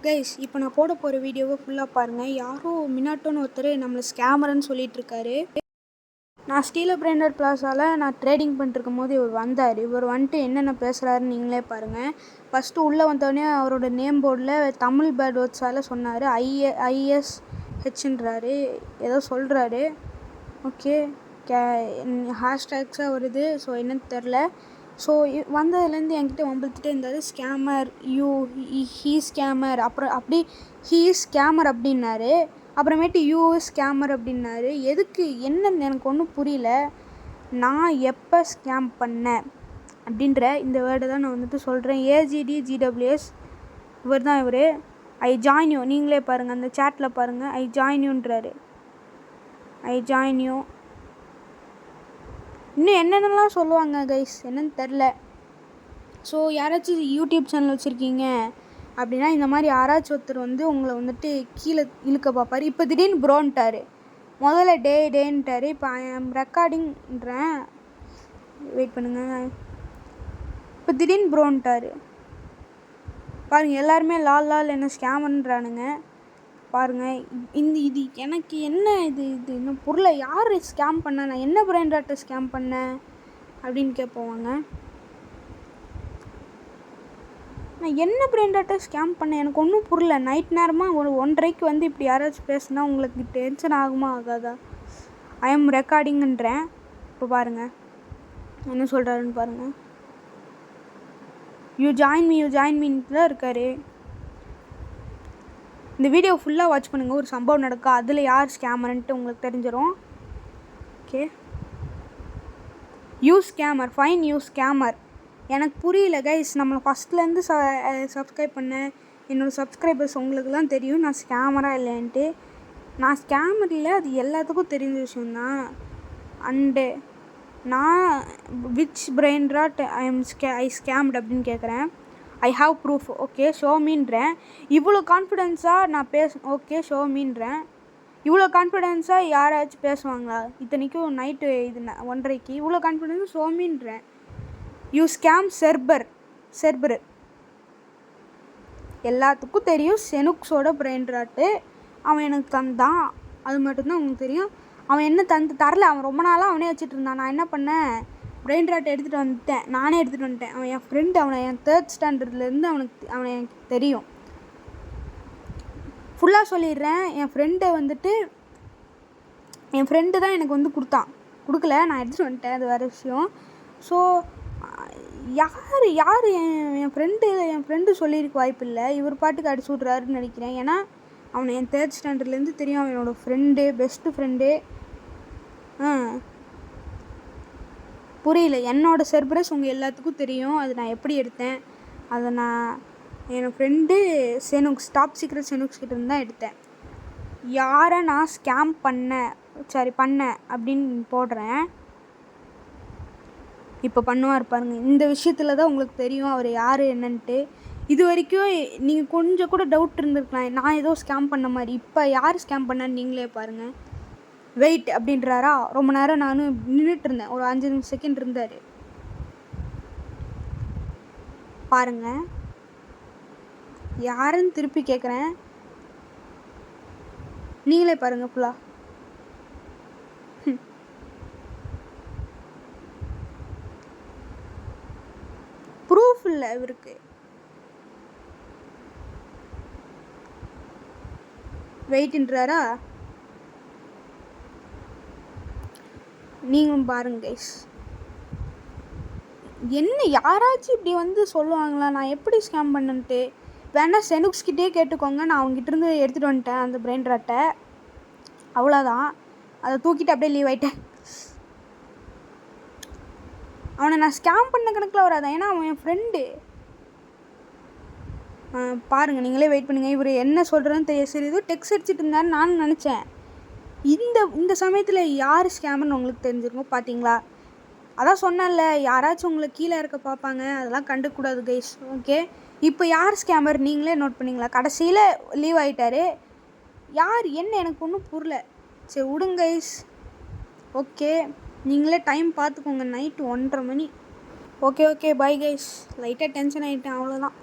Guys இப்போ நான் போட போகிற வீடியோவை ஃபுல்லாக பாருங்கள். யாரோ மினாட்டோன்னு ஒருத்தர் நம்மளை ஸ்கேமர்னு சொல்லிகிட்ருக்காரு. நான் ஸ்டீல பிராண்டட் பிளாஸாவில் நான் ட்ரேடிங் பண்ணிருக்கும் போது இவர் வந்தார். இவர் வந்துட்டு என்னென்ன பேசுகிறாருன்னு நீங்களே பாருங்கள். ஃபஸ்ட்டு உள்ளே வந்தோடனே அவரோட நேம் போர்டில் தமிழ் பேட் வேர்ட்ஸால் சொன்னார். ISHன்றாரு, ஏதோ சொல்கிறாரு. ஓகே, ஹேஷ்டேக்ஸாக வருது. ஸோ என்னன்னு தெரில. ஸோ வந்ததுலேருந்து என்கிட்ட வம்புத்துட்டே இருந்தார். ஸ்கேமர், ஹீ ஸ்கேமர், அப்புறம் அப்படி ஹீ ஸ்கேமர் அப்படின்னாரு. அப்புறமேட்டு ஸ்கேமர் அப்படின்னாரு. எதுக்கு என்னன்னு எனக்கு ஒன்றும் புரியல. நான் எப்போ ஸ்கேம் பண்ணேன் அப்படின்ற இந்த வேர்டை தான் நான் வந்துட்டு சொல்கிறேன். AGDGWS இவர் தான் இவர். ஐ ஜாயின் யூ, நீங்களே பாருங்கள், அந்த சேட்டில் பாருங்கள். ஐ ஜாயின் யூன்றாரு. I join you. இன்னும் என்னென்னலாம் சொல்லுவாங்க கைஸ், என்னன்னு தெரில. ஸோ யாராச்சும் யூடியூப் சேனல் வச்சுருக்கீங்க அப்படின்னா இந்த மாதிரி யாராச்சும் ஒருத்தர் வந்து உங்களை வந்துட்டு கீழே இழுக்க பார்ப்பார். இப்போ திடீர்னு ப்ரோன்ட்டார். முதல்ல டேன்ட்டார். இப்போ ஐ ஆம் ரெக்கார்டிங்ன்றேன், வெயிட் பண்ணுங்கள். இப்போ திடீர்னு ப்ரோன்ட்டார். பாருங்கள், எல்லாருமே லால் என்ன ஸ்கேமர்ன்றானுங்க. பாருங்கள், இது எனக்கு என்ன இது இன்னும் பொருளை யார் ஸ்கேம் பண்ண, நான் என்ன பிராண்டாட்ட ஸ்கேம் பண்ணேன் அப்படின்னு கேட்போவாங்க. நான் என்ன பிராண்டாட்ட ஸ்கேம் பண்ணேன் எனக்கு ஒன்றும் புரியல. நைட் நேரமாக 1:30 வந்து இப்படி யாராச்சும் பேசுனா உங்களுக்கு டென்ஷன் ஆகுமா ஆகாதா? ஐ எம் ரெக்கார்டிங்கன்றேன். இப்போ பாருங்கள் என்ன சொல்கிறாருன்னு பாருங்கள். யூ ஜாயின் மீன்னு தான் இருக்கார். இந்த வீடியோ ஃபுல்லாக வாட்ச் பண்ணுங்கள். ஒரு சம்பவம் நடக்கும், அதில் யார் ஸ்கேமர்ன்ட்டு உங்களுக்கு தெரிஞ்சிடும். Okay, you scammer, fine you scammer. எனக்கு புரியல கைஸ். நம்மளை ஃபஸ்ட்லேருந்து சப்ஸ்கிரைப் பண்ண என்னோடய சப்ஸ்கிரைபர்ஸ் உங்களுக்குலாம் தெரியும் நான் ஸ்கேமராக இல்லைன்ட்டு. நான் ஸ்கேமர் இல்லை, அது எல்லாத்துக்கும் தெரிஞ்ச விஷயந்தான். அண்டு நான் which brain rot I scammed அப்படின்னு கேட்குறேன். I have proof. Okay, show மீன்றேன். இவ்வளோ கான்ஃபிடென்ஸாக நான் ஓகே ஷோ மீன்றேன். இவ்வளோ கான்ஃபிடென்ஸாக யாராச்சும் பேசுவாங்களா? இத்தனைக்கும் நைட்டு இது 1:30 இவ்வளோ கான்ஃபிடென்ஸாக ஷோ மீன்றேன். யூ ஸ்கேம் செர்பர். எல்லாத்துக்கும் தெரியும் செனுக்ஸோட பிரெயின் ராட்டு. அவன் எனக்கு தந்தான், அது மட்டும்தான் அவனுக்கு தெரியும். அவன் என்ன தரல, அவன் ரொம்ப நாளாக அவனே வச்சுட்டு இருந்தான். நான் என்ன பண்ணேன், பிரெயின் ராட்டை எடுத்துகிட்டு வந்துட்டேன், நானே எடுத்துகிட்டு வந்துட்டேன். அவன் என் ஃப்ரெண்டு, அவனை என் 3rd ஸ்டாண்டர்ட்லேருந்து அவனை எனக்கு தெரியும். ஃபுல்லாக சொல்லிடுறேன். என் ஃப்ரெண்டு தான் எனக்கு வந்து கொடுக்கல, நான் எடுத்துகிட்டு வந்துட்டேன், அது வேறு விஷயம். ஸோ யார் என் ஃப்ரெண்டு சொல்லியிருக்க வாய்ப்பு இல்லை. இவர் பாட்டுக்கு அடிச்சு விட்றாருன்னு நினைக்கிறேன். ஏன்னா அவனை என் 3rd ஸ்டாண்டர்ட்லேருந்து தெரியும். அவன் என்னோடய ஃப்ரெண்டு, பெஸ்ட்டு ஃப்ரெண்டு. புரியல. என்னோடய செர்பரஸ் உங்கள் எல்லாத்துக்கும் தெரியும். அது நான் எப்படி எடுத்தேன், அதை நான் என் ஃப்ரெண்டு டாப் சீக்ரெட் செனுக்ஸ் கிட்ட இருந்து தான் எடுத்தேன். யாரை நான் ஸ்கேம் பண்ணேன் அப்படின்னு போடுறேன். இப்போ பண்ணுவார் பாருங்கள். இந்த விஷயத்தில் தான் உங்களுக்கு தெரியும் அவர் யார் என்னன்ட்டு. இது வரைக்கும் நீங்கள் கொஞ்சம் கூட டவுட் இருந்திருக்கலாம் நான் ஏதோ ஸ்கேம் பண்ண மாதிரி. இப்போ யார் ஸ்கேம் பண்ணான்னு நீங்களே பாருங்கள். வெயிட் அப்படின்றாரா. ரொம்ப நேரம் நானும் நின்றுட்டு இருந்தேன். ஒரு 5 செகண்ட் இருந்தார். பாருங்க, யாருன்னு திருப்பி கேட்குறேன், நீங்களே பாருங்க ஃபுல்லா. ப்ரூஃப் இல்லை இவருக்கு. வெயிட்ன்றாரா. நீங்களும் பாருங்க கைஸ். என்ன யாராச்சும் இப்படி வந்து சொல்லுவாங்களா நான் எப்படி ஸ்கேம் பண்ணன்ட்டு? வேணால் செனுக்ஸ்கிட்டே கேட்டுக்கோங்க. நான் அவங்ககிட்டருந்து எடுத்துகிட்டு வந்துட்டேன் அந்த பிரெயின் ராட்டை. அவ்வளோதான், அதை தூக்கிட்டு அப்படியே லீவ் ஆகிட்டேன். அவனை நான் ஸ்கேம் பண்ண கணக்கில் வராதான், ஏன்னா அவன் என் ஃப்ரெண்டு. பாருங்கள், நீங்களே வெயிட் பண்ணுங்கள். இவர் என்ன சொல்கிறேன்னு தெரியும். சரி, ஏதோ டெக்ஸ்ட் அடிச்சுட்டு இருந்தாருன்னு நானும் நினச்சேன். இந்த சமயத்தில் யார் ஸ்கேமர்னு உங்களுக்கு தெரிஞ்சிருக்கும் பார்த்தீங்களா? அதான் சொன்னேன்ல, யாராச்சும் உங்களை கீழே இருக்க பார்ப்பாங்க, அதெல்லாம் கண்டுக்கூடாது கைஸ். ஓகே, இப்போ யார் ஸ்கேமர் நீங்களே நோட் பண்ணிங்களா? கடைசியில் லீவ் ஆகிட்டாரு. யார் என்ன எனக்கு ஒன்றும் புரியல. சரி விடுங்க கைஸ். ஓகே, நீங்களே டைம் பார்த்துக்கோங்க. நைட்டு 1:30 மணி. Okay, bye guys. லைட்டாக டென்ஷன் ஆகிட்டேன், அவ்வளோதான்.